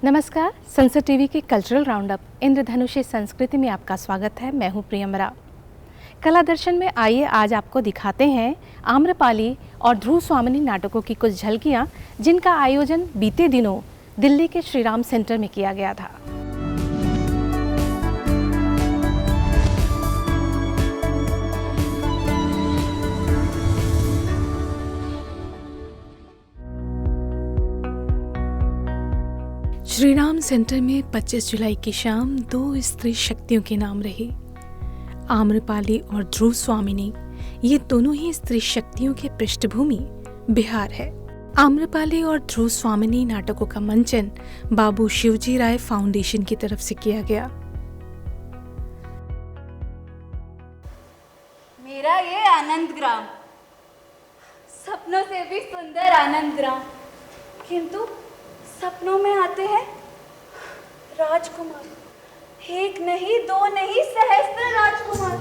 नमस्कार, संसद टीवी के कल्चरल राउंडअप इंद्रधनुषी संस्कृति में आपका स्वागत है। मैं हूं प्रियंवरा। कला दर्शन में आइए आज आपको दिखाते हैं आम्रपाली और ध्रुव स्वामिनी नाटकों की कुछ झलकियां, जिनका आयोजन बीते दिनों दिल्ली के श्रीराम सेंटर में किया गया था। श्रीराम सेंटर में 25 जुलाई की शाम दो स्त्री शक्तियों के नाम रहे, आम्रपाली और ध्रुव स्वामिनी। ये दोनों ही स्त्री शक्तियों की पृष्ठभूमि बिहार है। आम्रपाली और ध्रुव स्वामिनी नाटकों का मंचन बाबू शिवजी राय फाउंडेशन की तरफ से किया गया। मेरा ये आनंद ग्राम, सपनों से भी सुंदर आनंद ग्राम, किंतु सपनों में आते हैं राजकुमार, एक नहीं दो नहीं सहस्त्र राजकुमार।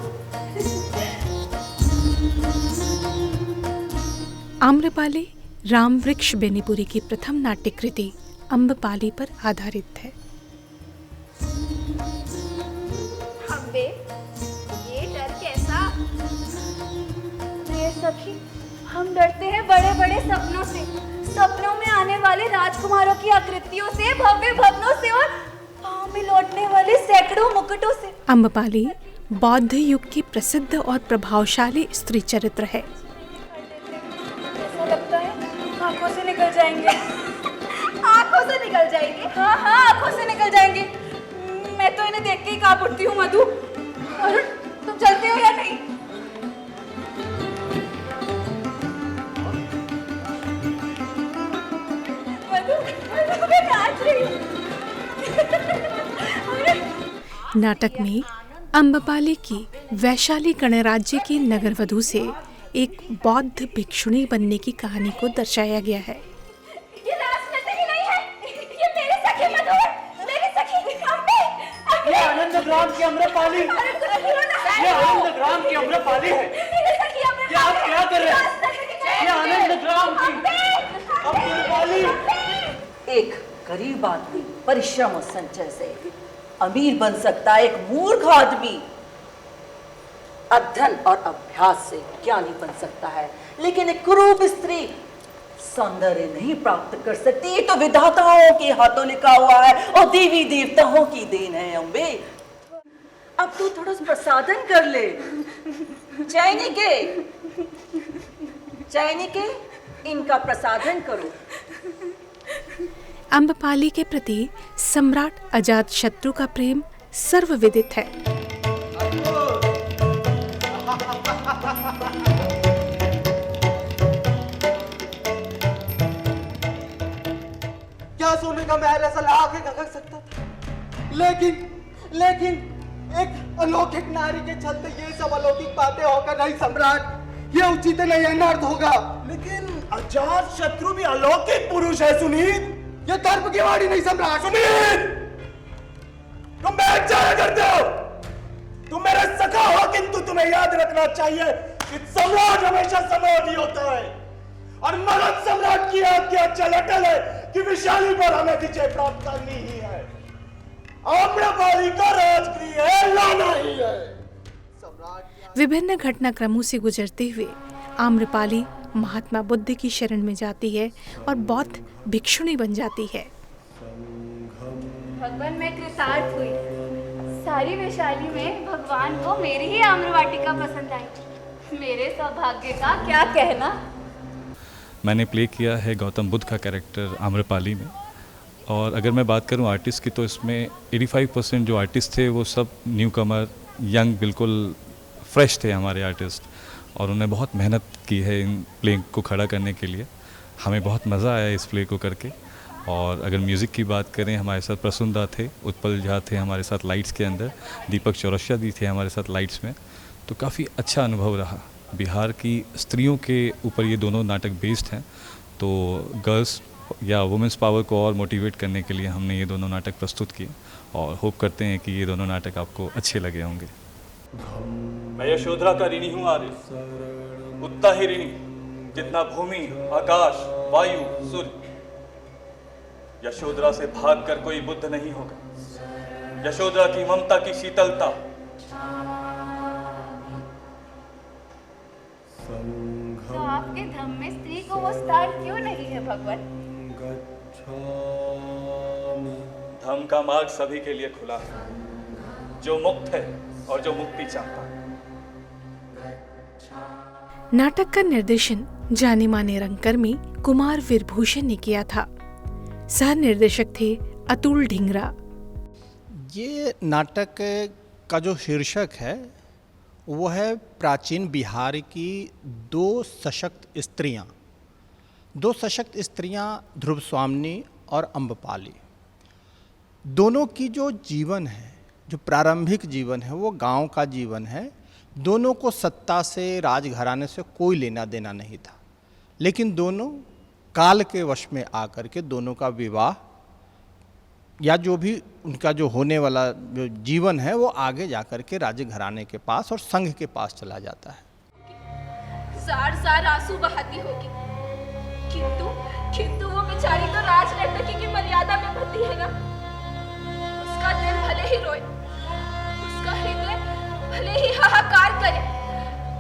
आम्रपाली राम वृक्ष बेनीपुरी की प्रथम नाट्य कृति अम्बपाली पर आधारित है। अम्बे, ये डर कैसा? ये सखी, हम डरते हैं बड़े बड़े सपनों से, सपनों में आने वाले राजकुमारों की आकृतियों से, भव्य भवनों से और पांव में लौटने वाले सैकड़ों मुकुटों से। अम्बपाली बौद्ध युग की प्रसिद्ध और प्रभावशाली स्त्री चरित्र है। ऐसा लगता है आंखों से निकल जाएंगे, आंखों से निकल जाएंगे। हाँ हाँ, आंखों से निकल जाएंगे। मैं तो इन्हें देख के ही कांप उठती हूँ। मधु, अरुण, तुम चलते हो या नहीं? नाटक में अम्बपाली की वैशाली गणराज्य की नगरवधू से एक बौद्ध भिक्षुणी बनने की कहानी को दर्शाया गया है। ये राजनीति नहीं है, ये मेरी सखी मधु, मेरी सखी अम्बे। ये आनंद ग्राम की अम्रपाली, ये आनंद ग्राम की अम्रपाली है। मेरी सखी अम्बे, ये आप क्या कर रहे हैं? ये आनंद ग्राम की अम्रपाली। एक गरीब आदमी परिश्रम और संचय से अमीर बन सकता है, एक मूर्ख आदमी अध्ययन और अभ्यास से ज्ञानी बन सकता है, लेकिन एक कुरूप स्त्री सौंदर्य नहीं प्राप्त कर सकती। ये तो विधाताओं के हाथों लिखा हुआ है और देवी देवताओं की देन है। अम्बे, अब तू थोड़ा प्रसादन कर ले। चैनी के इनका प्रसादन करो। अम्बपाली के प्रति सम्राट अजातशत्रु का प्रेम सर्वविदित है। क्या सोने का महल ऐसा लाके खटक सकता था? लेकिन एक अलौकिक नारी के चलते ये सब अलौकिक बातें होकर नहीं सम्राट, ये उचित नहीं, अनर्थ होगा। लेकिन अजातशत्रु भी अलौकिक पुरुष है सुनील, ये गर्भ की वाणी नहीं सम्राट। सुनील, तुम बैठ जाया करते हो, तुम मेरे सखा हो, किंतु तुम्हें याद रखना चाहिए कि सम्राट हमेशा सम्राट ही होता है और मगध सम्राट की आज्ञा चलटल है कि विशाली पर हमें विजय प्राप्त करनी ही है। आम्रपाली का राजगृह है, लाना ही है। विभिन्न घटनाक्रमों से गुजरते हुए आम्रपाली महात्मा बुद्ध की शरण में जाती है और बौद्ध भिक्षुणी बन जाती है। भगवान, मैं कृतार्थ हुई। सारी वैशाली में भगवान को मेरी ही आम्रवाटिका पसंद आई। मेरे सौभाग्य का क्या कहना। मैंने प्ले किया है गौतम बुद्ध का कैरेक्टर आम्रपाली में, और अगर मैं बात करूं आर्टिस्ट की तो इसमें 85% जो आर्टिस्ट थे वो सब न्यू कमर, यंग, बिल्कुल फ्रेश थे हमारे आर्टिस्ट, और उन्हें बहुत मेहनत की है इन प्ले को खड़ा करने के लिए। हमें बहुत मज़ा आया इस प्ले को करके। और अगर म्यूज़िक की बात करें, हमारे साथ प्रसून थे, उत्पल झा थे हमारे साथ लाइट्स के अंदर, दीपक चौरसिया दी थे हमारे साथ लाइट्स में। तो काफ़ी अच्छा अनुभव रहा। बिहार की स्त्रियों के ऊपर ये दोनों नाटक बेस्ड हैं, तो गर्ल्स या वुमेंस पावर को और मोटिवेट करने के लिए हमने ये दोनों नाटक प्रस्तुत किए, और होप करते हैं कि ये दोनों नाटक आपको अच्छे लगे होंगे। मैं यशोधरा का ऋणी हूँ आर्य, उतना ही ऋणी जितना भूमि, आकाश, वायु, सूर्य। यशोधरा से भागकर कोई बुद्ध नहीं होगा। यशोधरा की ममता की शीतलता, तो आपके धम्म में स्त्री को वो स्थान क्यों नहीं है भगवान? धम्म का मार्ग सभी के लिए खुला है, जो मुक्त है और जो मुक्ति चाहता है। नाटक का निर्देशन जाने माने रंगकर्मी कुमार वीरभूषण ने किया था। सह निर्देशक थे अतुल ढिंगरा। ये नाटक का जो शीर्षक है वो है प्राचीन बिहार की दो सशक्त स्त्रियां ध्रुव स्वामिनी और अम्बपाली। दोनों की जो जीवन है, जो प्रारंभिक जीवन है, वो गांव का जीवन है। दोनों को सत्ता से, राजघराने से कोई लेना देना नहीं था, लेकिन दोनों काल के वश में आकर के दोनों का विवाह या जो भी उनका जो होने वाला जो जीवन है वो आगे जाकर के राजघराने के पास और संघ के पास चला जाता है। जार आंसू बहाती होगी, किंतु वो बेचारी तो राजनर्तकी की मर्यादा में बंधी है ना। उसका दिल भले ही रोए, उसका हृदय भले ही हाहाकार करे,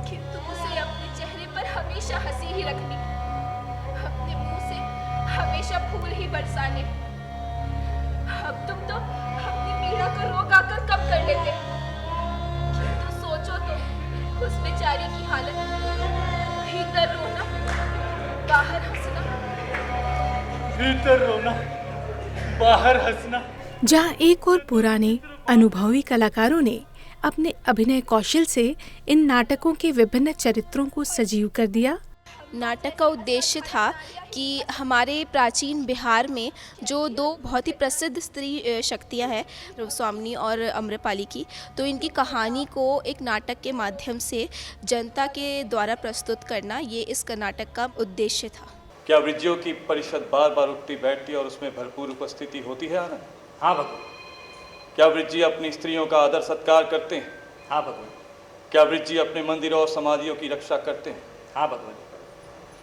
किंतु उसे अपने चेहरे पर हमेशा हंसी ही रखनी, अपने मुंह से हमेशा फूल ही बरसाने। अब तुम तो अपनी पीड़ा को रो गा कर कम कर लेते, किंतु सोचो तो उस बेचारी की हालत, भीतर रोना बाहर हंसना, भीतर रोना बाहर हंसना। जहाँ एक और पुराने अनुभवी कलाकारों ने अपने अभिनय कौशल से इन नाटकों के विभिन्न चरित्रों को सजीव कर दिया। नाटक का उद्देश्य था कि हमारे प्राचीन बिहार में जो दो बहुत ही प्रसिद्ध स्त्री शक्तियां हैं, ध्रुव स्वामिनी और अम्रपाली की, तो इनकी कहानी को एक नाटक के माध्यम से जनता के द्वारा प्रस्तुत करना, ये इस नाटक का उद्देश्य था। क्या वृज्यों की परिषद बार बार उठती बैठती और उसमें भरपूर उपस्थिति होती है आनंद? हाँ भगवान। क्या वृज्य अपनी स्त्रियों का आदर सत्कार करते हैं? हाँ भगवान। क्या वृज्य अपने मंदिरों और समाधियों की रक्षा करते हैं? हाँ भगवान।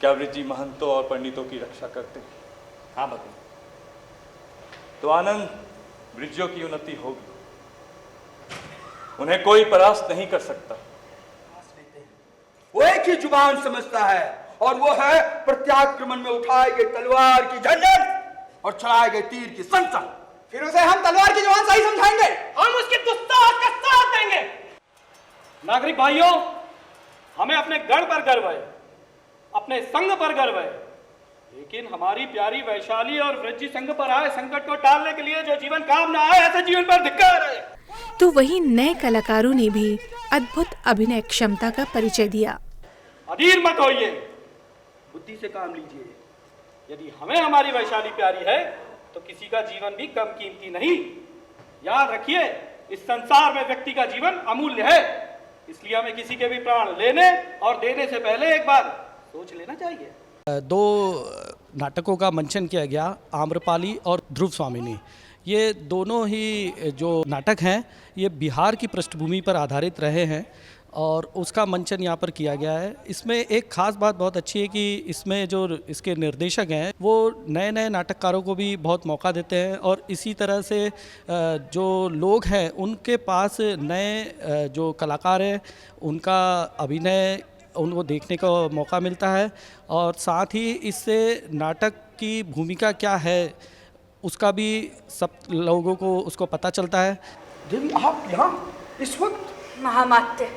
क्या वृज्य महंतों और पंडितों की रक्षा करते हैं? हाँ भगवान। तो आनंद, वृज्यों की उन्नति होगी, उन्हें कोई परास्त नहीं कर सकता। वो एक ही जुबान समझता है, और वो है प्रत्याक्रमण में उठाए गए तलवार की झंझट और चलाए गए तीर की सनसन। फिर उसे हम तलवार की जुबान सही समझाएंगे, हम उसकी दुस्साहस का साथ देंगे। नागरिक भाइयों, हमें अपने गढ़ पर गर्व है, अपने संघ पर गर्व है, लेकिन हमारी प्यारी वैशाली और वृज्य संघ पर आए संकट को टालने के लिए जो जीवन काम न आए, ऐसे जीवन पर धिक्कार है। तो वहीं नए कलाकारों ने भी अद्भुत अभिनय क्षमता का परिचय दिया। अधीर मत होइए, बुद्धि से काम लीजिए। यदि हमें हमारी वैशाली प्यारी है तो किसी का जीवन भी कम कीमती नहीं। याद रखिए, इस संसार में व्यक्ति का जीवन अमूल्य है, इसलिए हमें किसी के भी प्राण लेने और देने से पहले एक बार सोच लेना चाहिए। दो नाटकों का मंचन किया गया, आम्रपाली और ध्रुव स्वामिनी। ये दोनों ही जो नाटक हैं ये बिहार की पृष्ठभूमि पर आधारित रहे हैं और उसका मंचन यहाँ पर किया गया है। इसमें एक ख़ास बात बहुत अच्छी है कि इसमें जो इसके निर्देशक हैं वो नए नए नाटककारों को भी बहुत मौका देते हैं और इसी तरह से जो लोग हैं उनके पास नए जो कलाकार हैं उनका अभिनय उनको देखने का मौका मिलता है और साथ ही इससे नाटक की भूमिका क्या है उसका भी सब लोगों को उसको पता चलता है। देवी, आप यहाँ इस वक्त? महामात्य,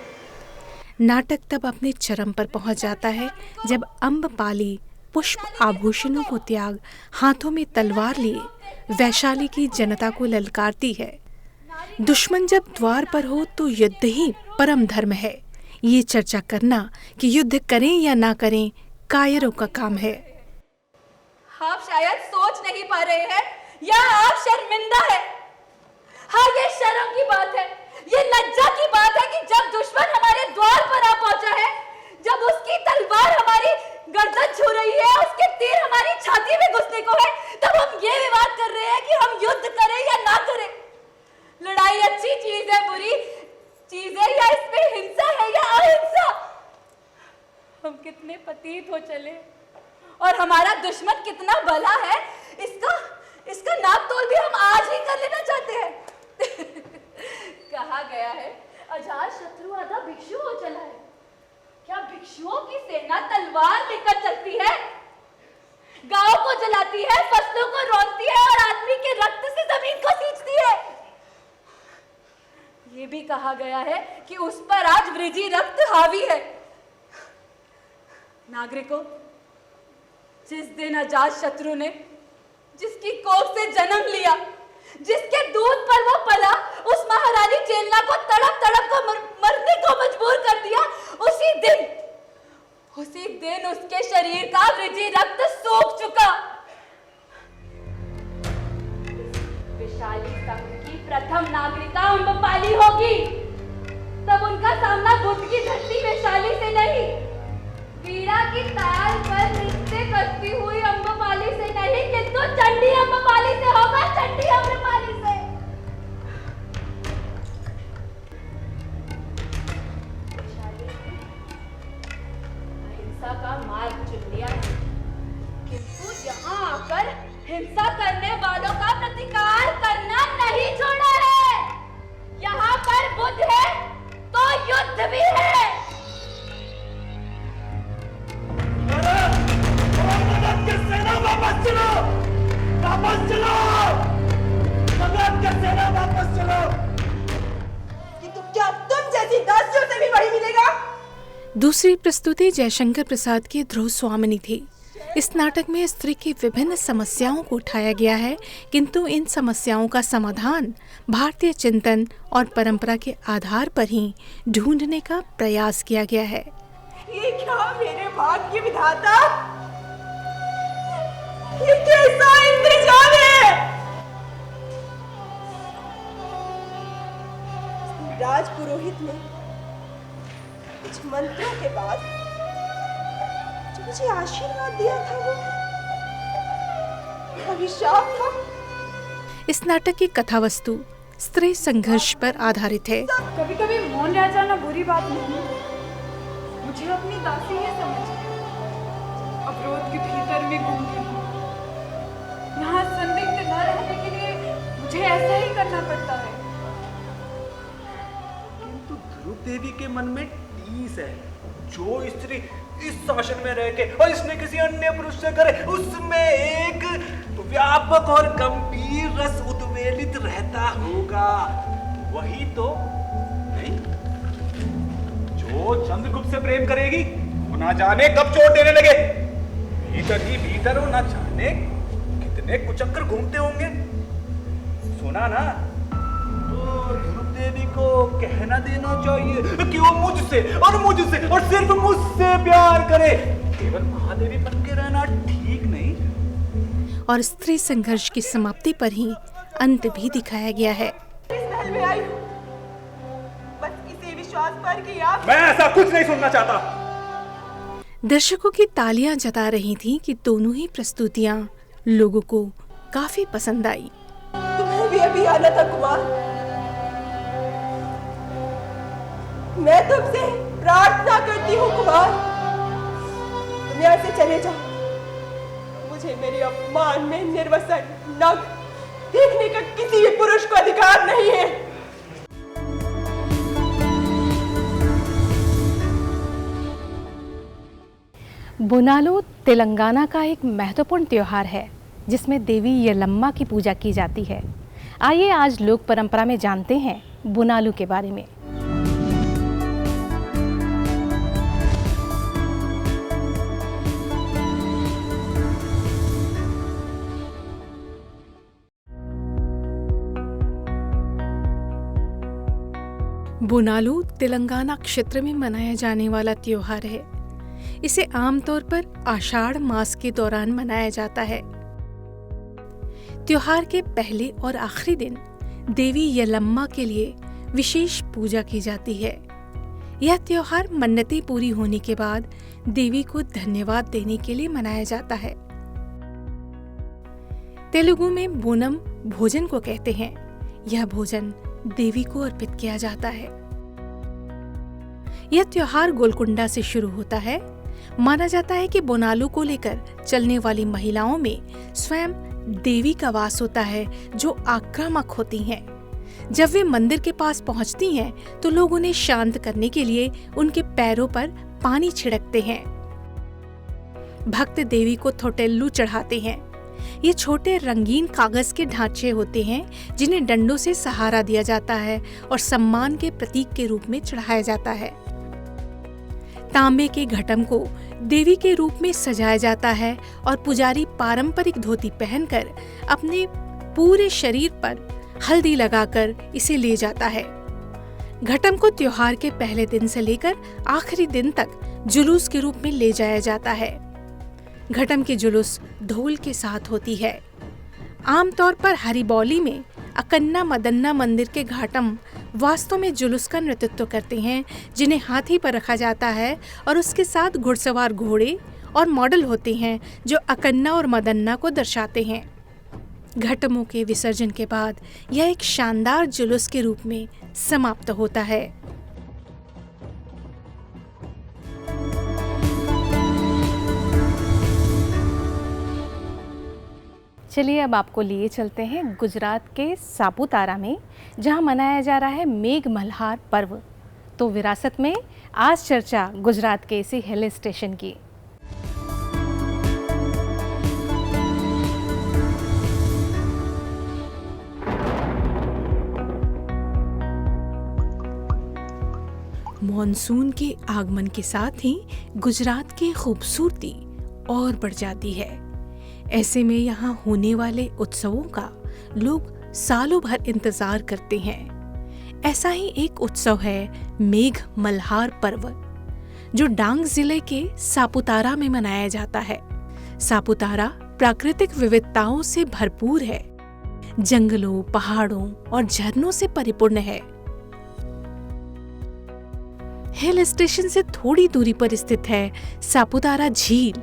नाटक तब अपने चरम पर पहुंच जाता है जब अम्बपाली पुष्प आभूषणों को त्याग हाथों में तलवार लिए वैशाली की जनता को ललकारती है। दुश्मन जब द्वार पर हो तो युद्ध ही परम धर्म है। ये चर्चा करना कि युद्ध करें या ना करें कायरों का काम है। आप शायद सोच नहीं पा रहे हैं या आप शर्मिंदा है। हाँ, ये शर्म की बात है, ये लज्जा की बात है कि जब दुश्मन हमारे द्वार पर आ पहुंचा है, जब उसकी तलवार हमारी गर्दन छू रही है, उसके तीर हमारी छाती में घुसने को है, तब हम ये विवाद कर रहे हैं कि हम युद्ध करें या ना करें। लड़ाई अच्छी चीज है, बुरी चीज है, या इसमें हिंसा है या अहिंसा? हम कितने पतित हो चले और हमारा दुश्मन कितना भला है, इसका नाप तोल भी हम आज ही कर लेना चाहते हैं। कहा गया है अजात शत्रु आधा भिक्षु हो चला है। क्या भिक्षुओं की सेना तलवार लेकर चलती है? गांव को जलाती है, फसलों को रौंदती है और आदमी के रक्त से जमीन को सींचती है। ये भी कहा गया है कि उस पर आज वृजी रक्त हावी है। नागरिकों, जिस दिन अजात शत्रु ने जिसकी कोख से जन्म लिया, जिसके दूध पर वो पला, उस महारानी चेलना को तड़प तड़प को मरने को मजबूर कर दिया, उसी दिन उसके शरीर का वृजी रक्त सूख चुका। विशाली संघ की प्रथम नागरिका अम्बपाली होगी। तब उनका सामना बुद्ध की धरती वैशाली से नहीं, वीणा की ताल पर नृत्य करती हुई अम्बपाली से नहीं, किंतु चंडी अम्बपाली से होगा, चंडी अम्बपाली से। अहिंसा का मार्ग चुन लिया, किंतु यहाँ आकर हिंसा करने वालों का प्रतिकार करना नहीं छोड़ा है। यहाँ पर बुद्ध है तो युद्ध भी है। वापस चलो, वापस चलो, मगध के सेना वापस चलो। किंतु क्या तुम जैसी दासियों से भी वही मिलेगा? दूसरी प्रस्तुति जयशंकर प्रसाद की ध्रुव स्वामिनी थी। इस नाटक में स्त्री की विभिन्न समस्याओं को उठाया गया है, किंतु इन समस्याओं का समाधान भारतीय चिंतन और परंपरा के आधार पर ही ढूंढने का प्रयास किया गया है। ये क्या मेरे भाग्य विधाता, ये कैसा इंतजाम है? राजपुरोहित ने कुछ मंत्रों के बाद जो मुझे आशीर्वाद दिया था वो अभिशाप था। इस नाटक की कथा वस्तु स्त्री संघर्ष पर आधारित है। कभी कभी मौन रह जाना बुरी बात नहीं, मुझे अपनी दासी है समझ, अवरोध के भीतर में घूमती हूँ। यहाँ संदिग्ध न रहने के लिए मुझे ऐसा ही करना पड़ता है। किंतु ध्रुव देवी के मन में टीस है। जो स्त्री इस शासन में रह के और इसने किसी अन्य पुरुष से करे, उसमें एक व्यापक और गंभीर रस उद्वेलित रहता होगा। वही तो नहीं जो चंद्रगुप्त से प्रेम करेगी, वो ना जाने कब चोट देने लगे। भीतर ही भीतर वो ना जाने कितने कुचक्कर घूमते होंगे। सुना ना, तो ध्रुव देवी को कहना देना चाहिए कि वो मुझसे और सिर्फ मुझसे प्यार करे। केवल महादेवी बन के रहना ठीक नहीं। और स्त्री संघर्ष की समाप्ति पर ही अंत भी दिखाया गया है। इस महल में आई हूँ बस इसी विश्वास पर कि आप। मैं ऐसा कुछ नहीं सुनना चाहता। दर्शकों की तालियां जता रही थीं कि दोनों ही प्रस्तुतियां लोगों को काफी पसंद आई। तुम्हें भी अभी आना था कुमार। मैं तुमसे प्रार्थना करती हूँ कुमार, तुम यहाँ से चले जाओ। मुझे मेरे अपमान में निर्वसन नग देखने का किसी भी पुरुष को अधिकार नहीं है। बोनालू तेलंगाना का एक महत्वपूर्ण त्योहार है जिसमें देवी यलम्मा की पूजा की जाती है। आइए आज लोक परंपरा में जानते हैं बोनालू के बारे में। बोनालू तेलंगाना क्षेत्र में मनाया जाने वाला त्योहार है। इसे आमतौर पर आषाढ़ मास के दौरान मनाया जाता है। त्योहार के पहले और आखिरी दिन देवी यलम्मा के लिए विशेष पूजा की जाती है। यह त्योहार मन्नतें पूरी होने के बाद देवी को धन्यवाद देने के लिए मनाया जाता है। तेलुगु में बोनम भोजन को कहते हैं। यह भोजन देवी को अर्पित किया जाता है। यह त्योहार गोलकुंडा से शुरू होता है। माना जाता है कि बोनालू को लेकर चलने वाली महिलाओं में स्वयं देवी का वास होता है जो आक्रामक होती हैं। जब वे मंदिर के पास पहुंचती हैं तो लोग उन्हें शांत करने के लिए उनके पैरों पर पानी छिड़कते हैं। भक्त देवी को थोटेल्लू चढ़ाते हैं। ये छोटे रंगीन कागज के ढांचे होते हैं जिन्हें डंडों से सहारा दिया जाता है और सम्मान के प्रतीक के रूप में चढ़ाया जाता है। तांबे के घटम को देवी के रूप में सजाया जाता है और पुजारी पारंपरिक धोती पहनकर अपने पूरे शरीर पर हल्दी लगाकर इसे ले जाता है। घटम को त्योहार के पहले दिन से लेकर आखिरी दिन तक जुलूस के रूप में ले जाया जाता है। घटम की जुलूस ढोल के साथ होती है। आमतौर पर हरिबौली में अकन्ना मदन्ना मंदिर के घाटम वास्तव में जुलूस का नेतृत्व करते हैं, जिन्हें हाथी पर रखा जाता है और उसके साथ घुड़सवार घोड़े और मॉडल होते हैं जो अकन्ना और मदन्ना को दर्शाते हैं। घटमों के विसर्जन के बाद यह एक शानदार जुलूस के रूप में समाप्त होता है। चलिए अब आपको लिए चलते हैं गुजरात के सापुतारा में, जहां मनाया जा रहा है मेघ मल्हार पर्व। तो विरासत में आज चर्चा गुजरात के इसी हिल स्टेशन की। मॉनसून के आगमन के साथ ही गुजरात की खूबसूरती और बढ़ जाती है। ऐसे में यहाँ होने वाले उत्सवों का लोग सालों भर इंतजार करते हैं। ऐसा ही एक उत्सव है मेघ मल्हार पर्व, जो डांग जिले के सापुतारा में मनाया जाता है। सापुतारा प्राकृतिक विविधताओं से भरपूर है, जंगलों, पहाड़ों और झरनों से परिपूर्ण है। हिल स्टेशन से थोड़ी दूरी पर स्थित है सापुतारा झील,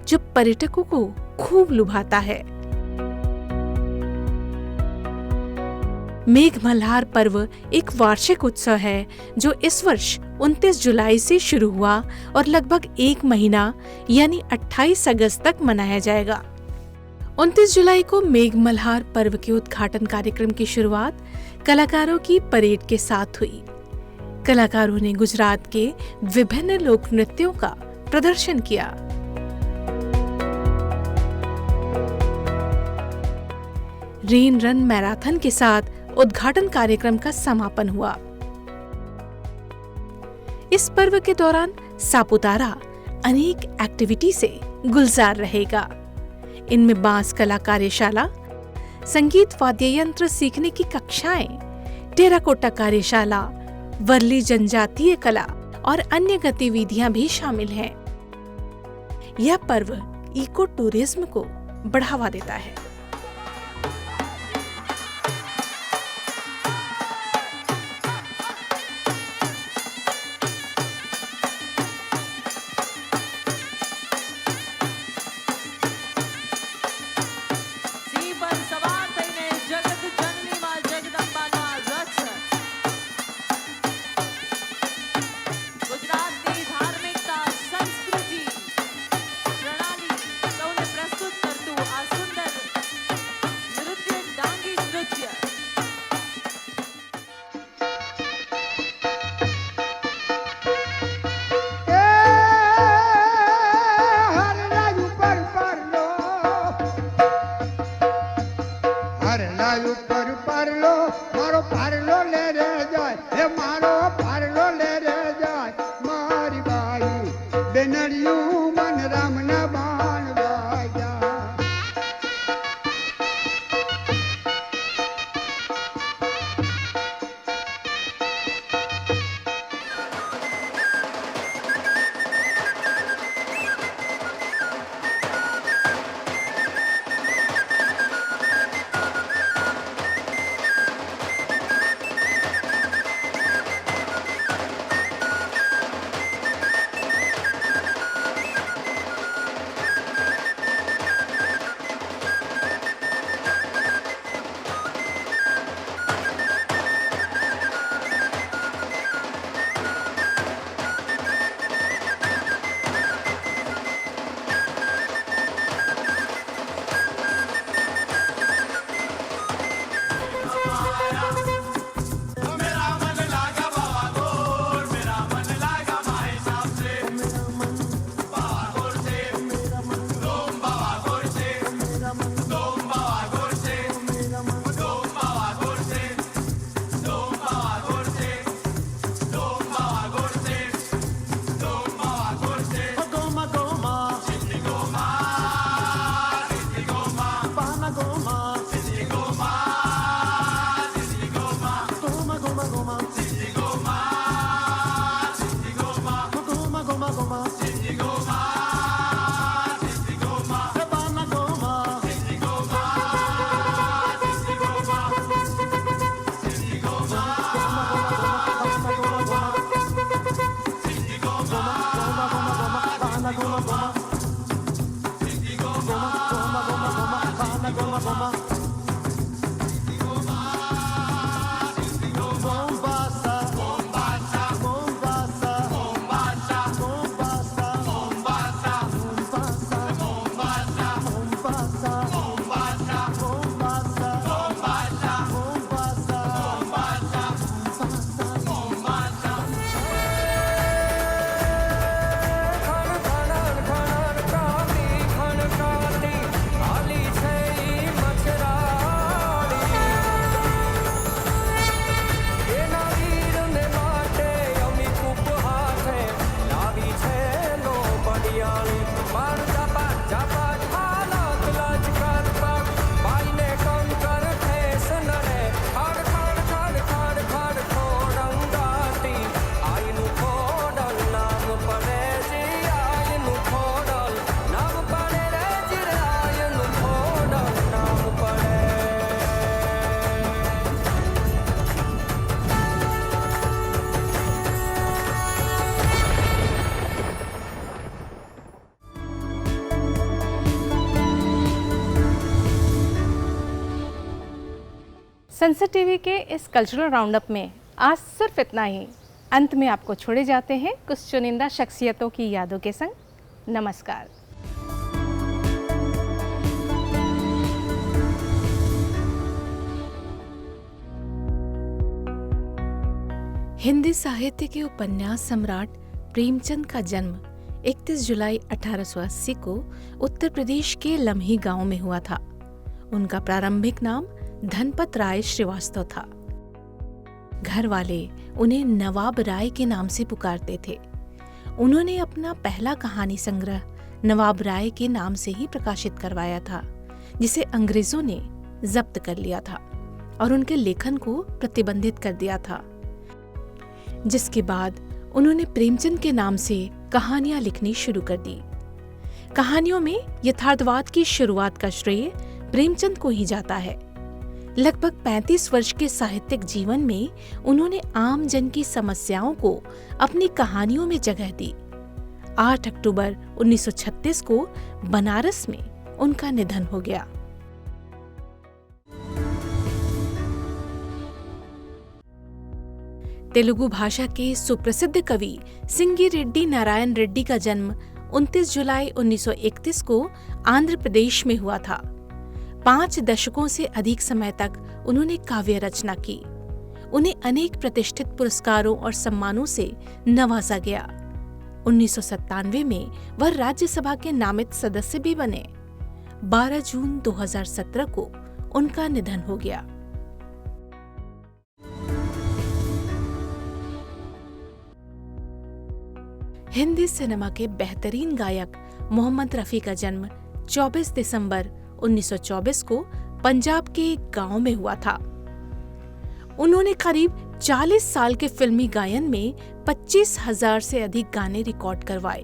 जो पर्यटकों को खूब लुभाता है। मेघ मल्हार पर्व एक वार्षिक उत्सव है जो इस वर्ष 29 जुलाई से शुरू हुआ और लगभग एक महीना यानी 28 अगस्त तक मनाया जाएगा। 29 जुलाई को मेघ मल्हार पर्व के उद्घाटन कार्यक्रम की शुरुआत कलाकारों की परेड के साथ हुई। कलाकारों ने गुजरात के विभिन्न लोक नृत्यों का प्रदर्शन किया। रेन रन मैराथन के साथ उद्घाटन कार्यक्रम का समापन हुआ। इस पर्व के दौरान सापुतारा अनेक एक्टिविटी से गुलजार रहेगा। इनमें बांस कला कार्यशाला, संगीत वाद्य यंत्र सीखने की कक्षाएं, टेराकोटा कार्यशाला, वर्ली जनजातीय कला और अन्य गतिविधियां भी शामिल हैं। यह पर्व इको टूरिज्म को बढ़ावा देता है। सनसेट टीवी के इस कल्चरल राउंडअप में आज सिर्फ इतना ही। अंत में आपको छोड़े जाते हैं कुछ चुनिंदा शख्सियतों की यादों के संग। नमस्कार। हिंदी साहित्य के उपन्यास सम्राट प्रेमचंद का जन्म 31 जुलाई 1880 को उत्तर प्रदेश के लम्ही गांव में हुआ था। उनका प्रारंभिक नाम धनपत राय श्रीवास्तव था। घर वाले उन्हें नवाब राय के नाम से पुकारते थे। उन्होंने अपना पहला कहानी संग्रह नवाब राय के नाम से ही प्रकाशित करवाया था, जिसे अंग्रेजों ने जब्त कर लिया था और उनके लेखन को प्रतिबंधित कर दिया था। जिसके बाद उन्होंने प्रेमचंद के नाम से कहानियां लिखनी शुरू कर दी। कहानियों में यथार्थवाद की शुरुआत का श्रेय प्रेमचंद को ही जाता है। लगभग 35 वर्ष के साहित्यिक जीवन में उन्होंने आम जन की समस्याओं को अपनी कहानियों में जगह दी। 8 अक्टूबर 1936 को बनारस में उनका निधन हो गया। तेलुगु भाषा के सुप्रसिद्ध कवि सिंगी रेड्डी नारायण रेड्डी का जन्म 29 जुलाई 1931 को आंध्र प्रदेश में हुआ था। 5 दशकों से अधिक समय तक उन्होंने काव्य रचना की। उन्हें अनेक प्रतिष्ठित पुरस्कारों और सम्मानों से नवाजा गया। 1997 में वह राज्यसभा के नामित सदस्य भी बने। 12 जून 2017 को उनका निधन हो गया। हिंदी सिनेमा के बेहतरीन गायक मोहम्मद रफी का जन्म 24 दिसंबर 1924 को पंजाब के एक गांव में हुआ था। उन्होंने करीब 40 साल के फिल्मी गायन में 25,000 से अधिक गाने रिकॉर्ड करवाए।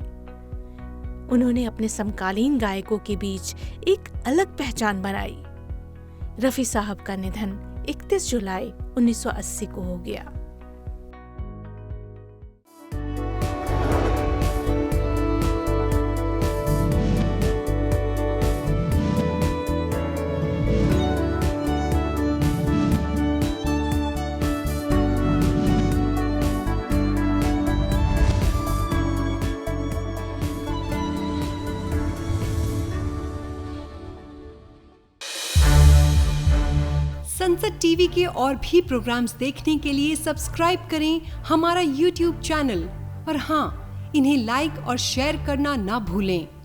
उन्होंने अपने समकालीन गायकों के बीच एक अलग पहचान बनाई। रफी साहब का निधन 31 जुलाई 1980 को हो गया। सनसेट टीवी के और भी प्रोग्राम्स देखने के लिए सब्सक्राइब करें हमारा YouTube चैनल और हाँ, इन्हें लाइक और शेयर करना ना भूलें।